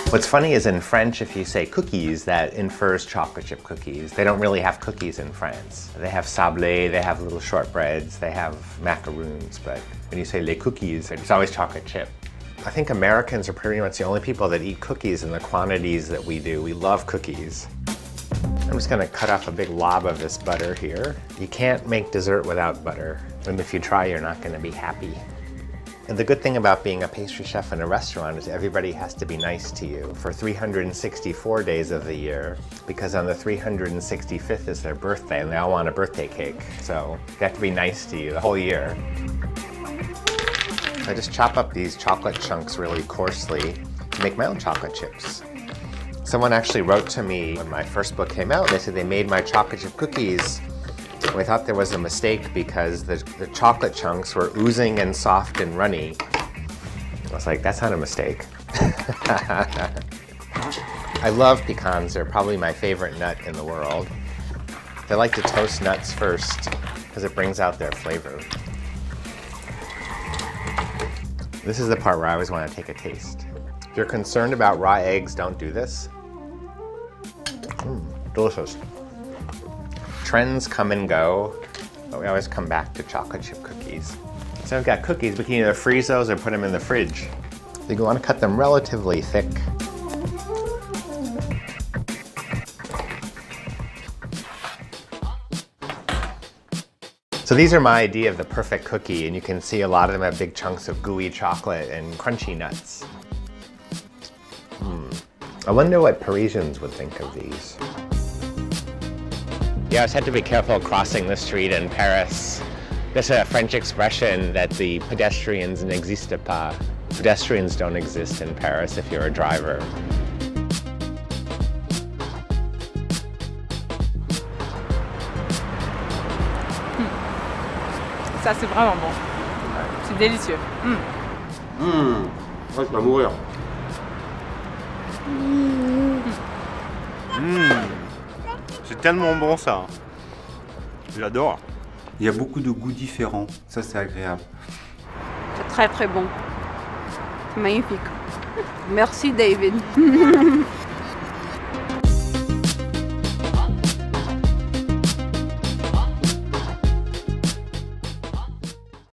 What's funny is in French, if you say cookies, that infers chocolate chip cookies. They don't really have cookies in France. They have sablé, they have little shortbreads, they have macaroons, but when you say les cookies, it's always chocolate chip. I think Americans are pretty much the only people that eat cookies in the quantities that we do. We love cookies. I'm just gonna cut off a big lob of this butter here. You can't make dessert without butter. And if you try, you're not gonna be happy. And the good thing about being a pastry chef in a restaurant is everybody has to be nice to you for 364 days of the year, because on the 365th is their birthday and they all want a birthday cake. So they have to be nice to you the whole year. I just chop up these chocolate chunks really coarsely to make my own chocolate chips. Someone actually wrote to me when my first book came out, and they said they made my chocolate chip cookies. I thought there was a mistake because the chocolate chunks were oozing and soft and runny. I was like, that's not a mistake. I love pecans. They're probably my favorite nut in the world. They like to toast nuts first because it brings out their flavor. This is the part where I always want to take a taste. If you're concerned about raw eggs, don't do this. Delicious. Trends come and go, but we always come back to chocolate chip cookies. So I've got cookies, but you can either freeze those or put them in the fridge. So you want to cut them relatively thick. So these are my idea of the perfect cookie, and you can see a lot of them have big chunks of gooey chocolate and crunchy nuts. I wonder what Parisians would think of these. You always have to be careful crossing the street in Paris. There's a French expression that the pedestrians n'existent pas. Pedestrians don't exist in Paris if you're a driver. Ça, c'est vraiment bon. C'est délicieux. Ouais, je vais mourir. C'est tellement bon ça. J'adore. Il y a beaucoup de goûts différents, ça c'est agréable. C'est très très bon. C'est magnifique. Merci David.